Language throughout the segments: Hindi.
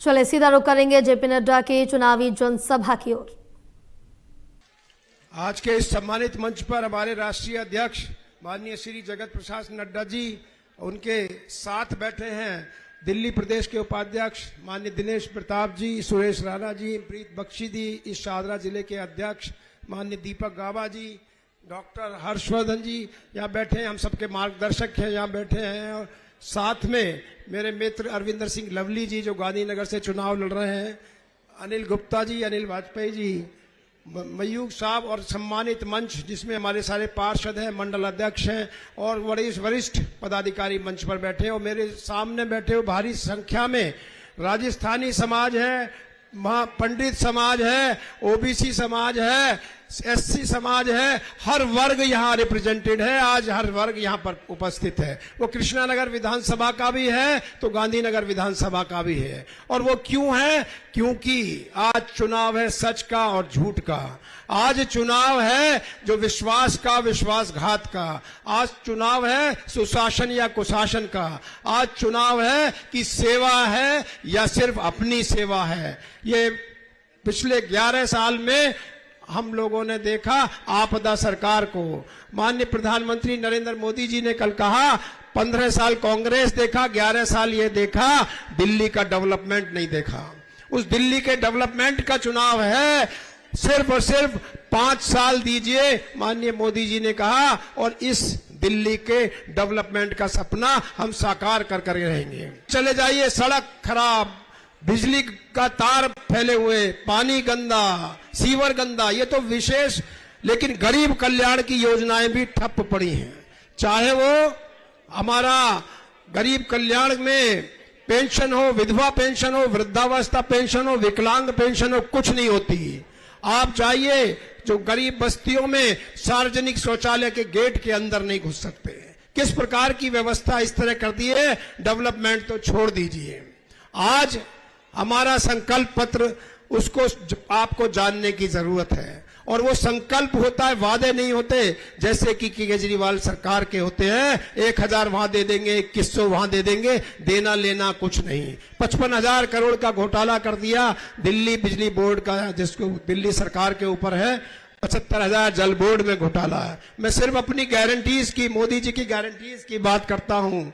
चले सीधा रुख करेंगे जेपी नड्डा की चुनावी जनसभा की ओर। आज के इस सम्मानित मंच पर हमारे राष्ट्रीय अध्यक्ष माननीय श्री जगत प्रकाश नड्डा जी उनके साथ बैठे हैं दिल्ली प्रदेश के उपाध्यक्ष माननीय दिनेश प्रताप जी, सुरेश राणा जी, प्रीत बख्शी जी, इस शाहदरा जिले के अध्यक्ष माननीय दीपक गाबा जी, डॉक्टर हर्षवर्धन जी यहाँ बैठे हैं, हम सबके मार्गदर्शक हैं यहाँ बैठे हैं। और साथ में मेरे मित्र अरविंदर सिंह लवली जी जो गांधीनगर से चुनाव लड़ रहे हैं, अनिल गुप्ता जी, अनिल वाजपेयी जी, मयूख साहब और सम्मानित मंच जिसमें हमारे सारे पार्षद हैं, मंडल अध्यक्ष हैं और वरिष्ठ पदाधिकारी मंच पर बैठे हैं। और मेरे सामने बैठे हुए भारी संख्या में राजस्थानी समाज है, पंडित समाज है, ओबीसी समाज है, एससी समाज है, हर वर्ग यहाँ रिप्रेजेंटेड है। आज हर वर्ग यहाँ पर उपस्थित है। वो कृष्णानगर विधानसभा का भी है तो गांधीनगर विधानसभा का भी है। और वो क्यों है? क्योंकि आज चुनाव है सच का और झूठ का। आज चुनाव है जो विश्वास का, विश्वासघात का। आज चुनाव है सुशासन या कुशासन का। आज चुनाव है कि सेवा है या सिर्फ अपनी सेवा है। ये पिछले 11 साल में हम लोगों ने देखा आपदा सरकार को। माननीय प्रधानमंत्री नरेंद्र मोदी जी ने कल कहा 15 साल कांग्रेस देखा, 11 साल ये देखा दिल्ली का डेवलपमेंट नहीं देखा। उस दिल्ली के डेवलपमेंट का चुनाव है। सिर्फ और सिर्फ 5 साल दीजिए माननीय मोदी जी ने कहा और इस दिल्ली के डेवलपमेंट का सपना हम साकार कर कर रहेंगे। चले जाइए, सड़क खराब, बिजली का तार फैले हुए, पानी गंदा, सीवर गंदा, ये तो विशेष। लेकिन गरीब कल्याण की योजनाएं भी ठप पड़ी हैं। चाहे वो हमारा गरीब कल्याण में पेंशन हो, विधवा पेंशन हो, वृद्धावस्था पेंशन हो, विकलांग पेंशन हो, कुछ नहीं होती। आप जाइए जो गरीब बस्तियों में सार्वजनिक शौचालय के गेट के अंदर नहीं घुस सकते। किस प्रकार की व्यवस्था इस तरह कर दी है, डेवलपमेंट तो छोड़ दीजिए। आज हमारा संकल्प पत्र उसको आपको जानने की जरूरत है। और वो संकल्प होता है, वादे नहीं होते जैसे कि केजरीवाल सरकार के होते हैं। 1000 वहां दे देंगे, 2100 वहां दे देंगे, देना लेना कुछ नहीं। 55,000 करोड़ का घोटाला कर दिया दिल्ली बिजली बोर्ड का, जिसको दिल्ली सरकार के ऊपर है। 75,000 जल बोर्ड में घोटाला है। मैं सिर्फ अपनी गारंटीज की, मोदी जी की गारंटीज की बात करता हूं।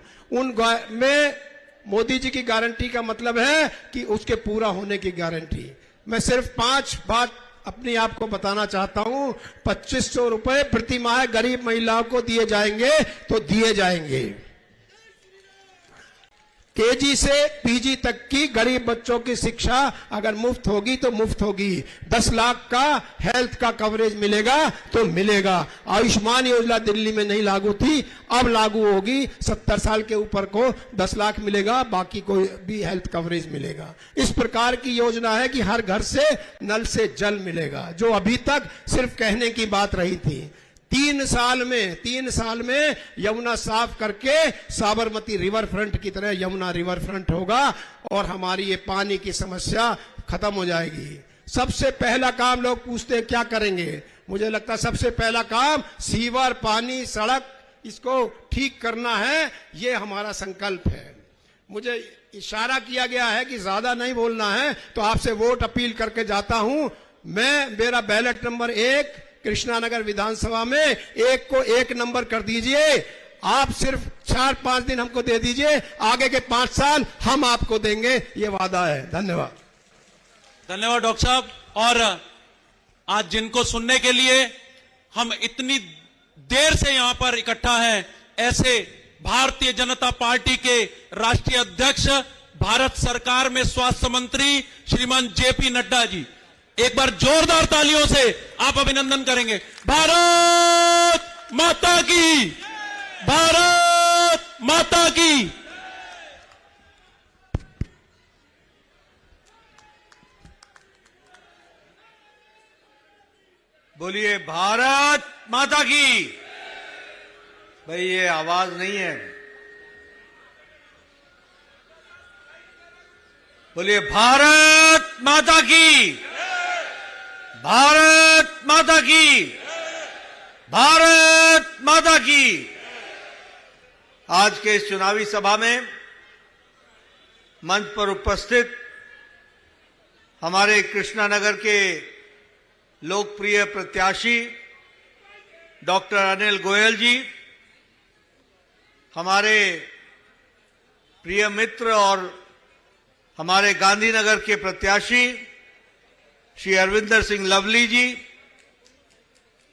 में मोदी जी की गारंटी का मतलब है कि उसके पूरा होने की गारंटी। मैं सिर्फ 5 बात अपने आप को बताना चाहता हूं। 2500 रुपए प्रति माह गरीब महिलाओं को दिए जाएंगे तो दिए जाएंगे। केजी से पीजी तक की गरीब बच्चों की शिक्षा अगर मुफ्त होगी तो मुफ्त होगी। 10 लाख का हेल्थ का कवरेज मिलेगा तो मिलेगा। आयुष्मान योजना दिल्ली में नहीं लागू थी, अब लागू होगी। 70 साल के ऊपर को 10 लाख मिलेगा, बाकी को भी हेल्थ कवरेज मिलेगा। इस प्रकार की योजना है कि हर घर से नल से जल मिलेगा, जो अभी तक सिर्फ कहने की बात रही थी। 3 साल में यमुना साफ करके साबरमती रिवर फ्रंट की तरह यमुना रिवर फ्रंट होगा और हमारी ये पानी की समस्या खत्म हो जाएगी। सबसे पहला काम लोग पूछते हैं क्या करेंगे। मुझे लगता है सबसे पहला काम सीवर, पानी, सड़क, इसको ठीक करना है। ये हमारा संकल्प है। मुझे इशारा किया गया है कि ज्यादा नहीं बोलना है, तो आपसे वोट अपील करके जाता हूं। मेरा बैलेट नंबर 1 कृष्णानगर विधानसभा में 1 को 1 नंबर कर दीजिए। आप सिर्फ 4-5 दिन हमको दे दीजिए, आगे के 5 साल हम आपको देंगे, ये वादा है। धन्यवाद। धन्यवाद डॉक्टर साहब। और आज जिनको सुनने के लिए हम इतनी देर से यहां पर इकट्ठा हैं, ऐसे भारतीय जनता पार्टी के राष्ट्रीय अध्यक्ष, भारत सरकार में स्वास्थ्य मंत्री श्रीमान जेपी नड्डा जी, एक बार जोरदार तालियों से आप अभिनंदन करेंगे। भारत माता की, भारत माता की। बोलिए भारत माता की। भाई ये आवाज नहीं है। बोलिए भारत माता की, भारत माता की, भारत माता की। आज के इस चुनावी सभा में मंच पर उपस्थित हमारे कृष्णानगर के लोकप्रिय प्रत्याशी डॉक्टर अनिल गोयल जी, हमारे प्रिय मित्र और हमारे गांधीनगर के प्रत्याशी श्री अरविंदर सिंह लवली जी,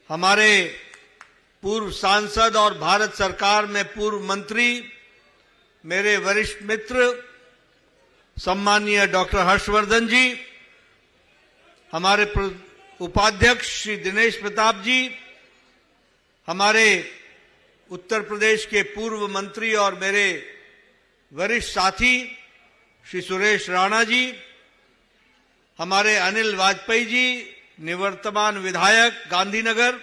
हमारे पूर्व सांसद और भारत सरकार में पूर्व मंत्री मेरे वरिष्ठ मित्र सम्माननीय डॉक्टर हर्षवर्धन जी, हमारे उपाध्यक्ष श्री दिनेश प्रताप जी, हमारे उत्तर प्रदेश के पूर्व मंत्री और मेरे वरिष्ठ साथी श्री सुरेश राणा जी, हमारे अनिल वाजपेयी जी, निवर्तमान विधायक गांधीनगर,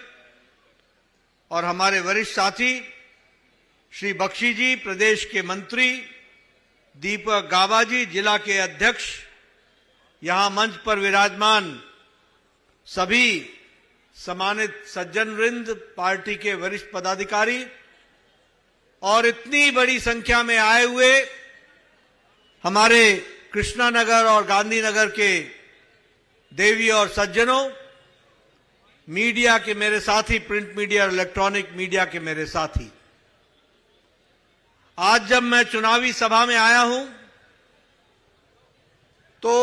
और हमारे वरिष्ठ साथी श्री बख्शी जी, प्रदेश के मंत्री, दीपक गाबा जी, जिला के अध्यक्ष, यहां मंच पर विराजमान सभी सम्मानित सज्जन वृंद, पार्टी के वरिष्ठ पदाधिकारी और इतनी बड़ी संख्या में आए हुए हमारे कृष्णानगर और गांधीनगर के देवी और सज्जनों, मीडिया के मेरे साथी, प्रिंट मीडिया और इलेक्ट्रॉनिक मीडिया के मेरे साथी, आज जब मैं चुनावी सभा में आया हूं तो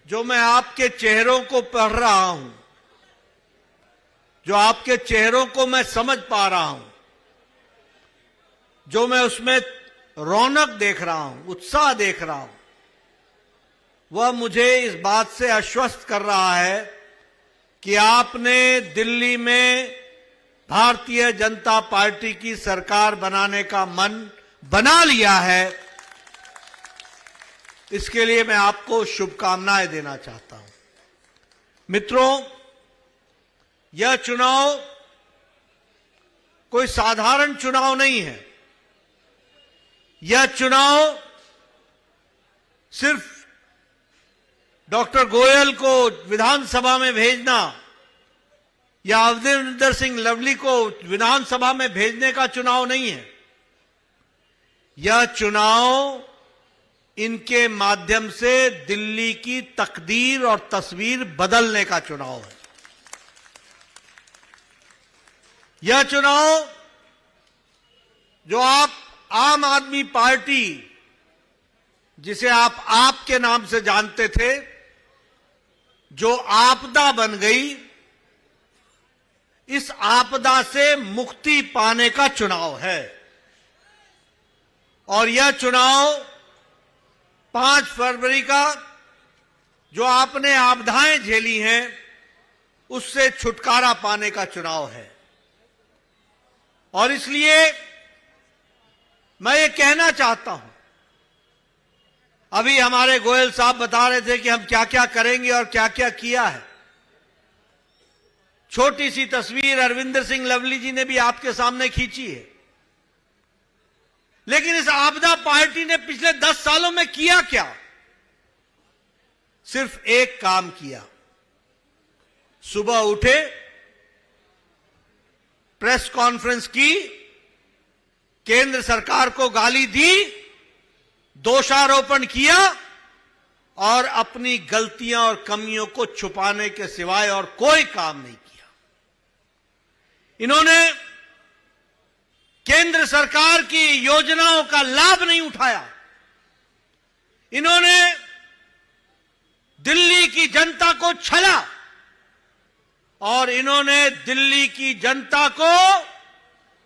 जो मैं आपके चेहरों को पढ़ रहा हूं, जो आपके चेहरों को मैं समझ पा रहा हूं, जो मैं उसमें रौनक देख रहा हूं, उत्साह देख रहा हूं, वह मुझे इस बात से आश्वस्त कर रहा है कि आपने दिल्ली में भारतीय जनता पार्टी की सरकार बनाने का मन बना लिया है। इसके लिए मैं आपको शुभकामनाएं देना चाहता हूं। मित्रों, यह चुनाव कोई साधारण चुनाव नहीं है। यह चुनाव सिर्फ डॉक्टर गोयल को विधानसभा में भेजना या अरविंदर सिंह लवली को विधानसभा में भेजने का चुनाव नहीं है। यह चुनाव इनके माध्यम से दिल्ली की तकदीर और तस्वीर बदलने का चुनाव है। यह चुनाव जो आप आम आदमी पार्टी, जिसे आप आपके नाम से जानते थे, जो आपदा बन गई, इस आपदा से मुक्ति पाने का चुनाव है। और यह चुनाव 5 फरवरी का जो आपने आपदाएं झेली हैं, उससे छुटकारा पाने का चुनाव है। और इसलिए मैं ये कहना चाहता हूं, अभी हमारे गोयल साहब बता रहे थे कि हम क्या क्या करेंगे और क्या क्या किया है। छोटी सी तस्वीर अरविंदर सिंह लवली जी ने भी आपके सामने खींची है। लेकिन इस आपदा पार्टी ने पिछले 10 सालों में किया क्या? सिर्फ एक काम किया। सुबह उठे, प्रेस कॉन्फ्रेंस की, केंद्र सरकार को गाली दी, दोषारोपण किया और अपनी गलतियां और कमियों को छुपाने के सिवाय और कोई काम नहीं किया। इन्होंने केंद्र सरकार की योजनाओं का लाभ नहीं उठाया। इन्होंने दिल्ली की जनता को छला और इन्होंने दिल्ली की जनता को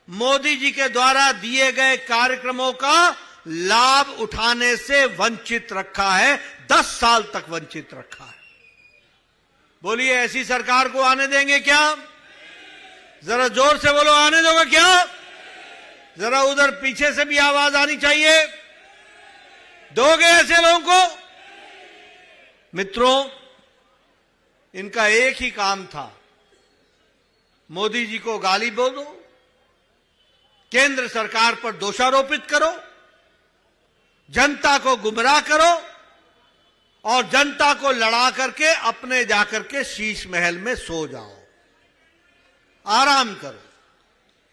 मोदी जी के द्वारा दिए गए कार्यक्रमों का लाभ उठाने से वंचित रखा है। 10 साल तक वंचित रखा है। बोलिए, ऐसी सरकार को आने देंगे क्या? जरा जोर से बोलो, आने दोगे क्या? जरा उधर पीछे से भी आवाज आनी चाहिए। दोगे ऐसे लोगों को? मित्रों, इनका एक ही काम था, मोदी जी को गाली बोलो, केंद्र सरकार पर दोषारोपित करो, जनता को गुमराह करो और जनता को लड़ा करके अपने जाकर के शीश महल में सो जाओ, आराम करो।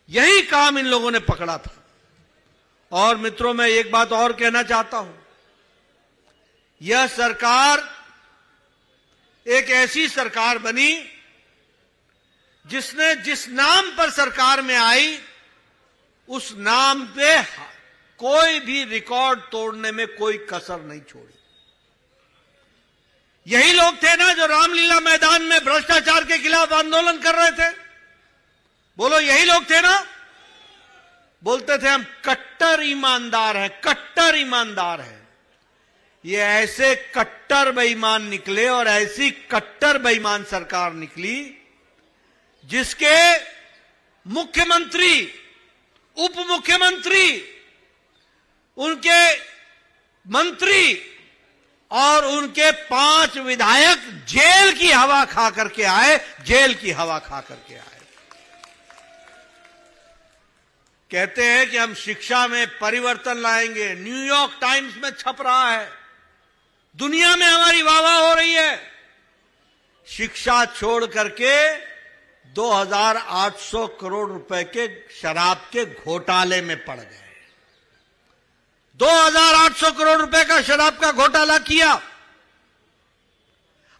यही काम इन लोगों ने पकड़ा था। और मित्रों, मैं एक बात और कहना चाहता हूं, यह सरकार एक ऐसी सरकार बनी जिसने जिस नाम पर सरकार में आई उस नाम पे कोई भी रिकॉर्ड तोड़ने में कोई कसर नहीं छोड़ी। यही लोग थे ना जो रामलीला मैदान में भ्रष्टाचार के खिलाफ आंदोलन कर रहे थे। बोलो, यही लोग थे ना? बोलते थे हम कट्टर ईमानदार हैं, कट्टर ईमानदार हैं। ये ऐसे कट्टर बेईमान निकले और ऐसी कट्टर बेईमान सरकार निकली जिसके मुख्यमंत्री, उप मुख्यमंत्री, उनके मंत्री और उनके 5 विधायक जेल की हवा खा करके आए, जेल की हवा खा करके आए। कहते हैं कि हम शिक्षा में परिवर्तन लाएंगे। न्यूयॉर्क टाइम्स में छप रहा है, दुनिया में हमारी वाहवाह हो रही है। शिक्षा छोड़ करके 2800 करोड़ रुपए के शराब के घोटाले में पड़ गए। 2800 करोड़ रुपए का शराब का घोटाला किया।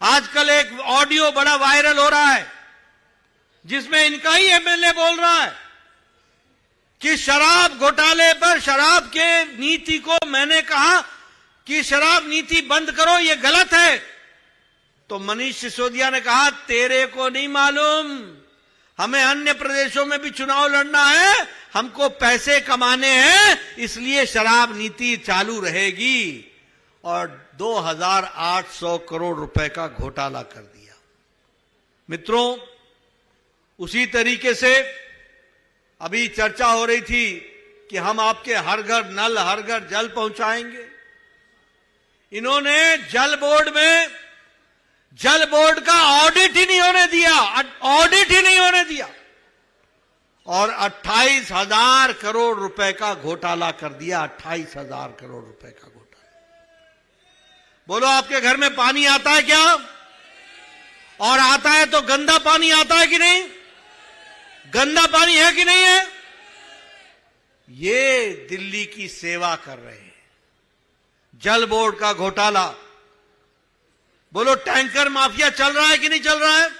आजकल एक ऑडियो बड़ा वायरल हो रहा है जिसमें इनका ही एमएलए बोल रहा है कि शराब घोटाले पर शराब के नीति को मैंने कहा कि शराब नीति बंद करो, ये गलत है। तो मनीष सिसोदिया ने कहा तेरे को नहीं मालूम, हमें अन्य प्रदेशों में भी चुनाव लड़ना है, हमको पैसे कमाने हैं, इसलिए शराब नीति चालू रहेगी। और 2800 करोड़ रुपए का घोटाला कर दिया। मित्रों, उसी तरीके से अभी चर्चा हो रही थी कि हम आपके हर घर नल, हर घर जल पहुंचाएंगे। इन्होंने जल बोर्ड का ऑडिट ही नहीं होने दिया, ऑडिट ही नहीं होने दिया और 28,000 करोड़ रुपए का घोटाला कर दिया। 28,000 करोड़ रुपए का घोटाला। बोलो, आपके घर में पानी आता है क्या? और आता है तो गंदा पानी आता है कि नहीं? गंदा पानी है कि नहीं है? ये दिल्ली की सेवा कर रहे हैं। जल बोर्ड का घोटाला। बोलो, टैंकर माफिया चल रहा है कि नहीं चल रहा है?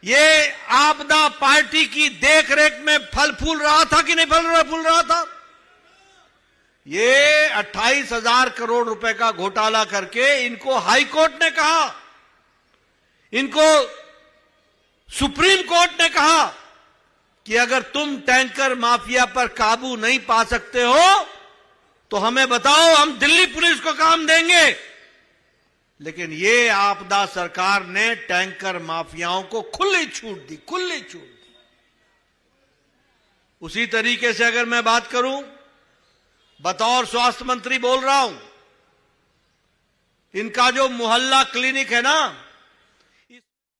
ये आपदा पार्टी की देखरेख में फल फूल रहा था कि नहीं फूल रहा था? ये 28,000 करोड़ रुपए का घोटाला करके इनको हाई कोर्ट ने कहा, इनको सुप्रीम कोर्ट ने कहा कि अगर तुम टैंकर माफिया पर काबू नहीं पा सकते हो तो हमें बताओ, हम दिल्ली पुलिस को काम देंगे। लेकिन ये आपदा सरकार ने टैंकर माफियाओं को खुली छूट दी, खुली छूट दी। उसी तरीके से अगर मैं बात करूं, बतौर स्वास्थ्य मंत्री बोल रहा हूं, इनका जो मोहल्ला क्लिनिक है ना,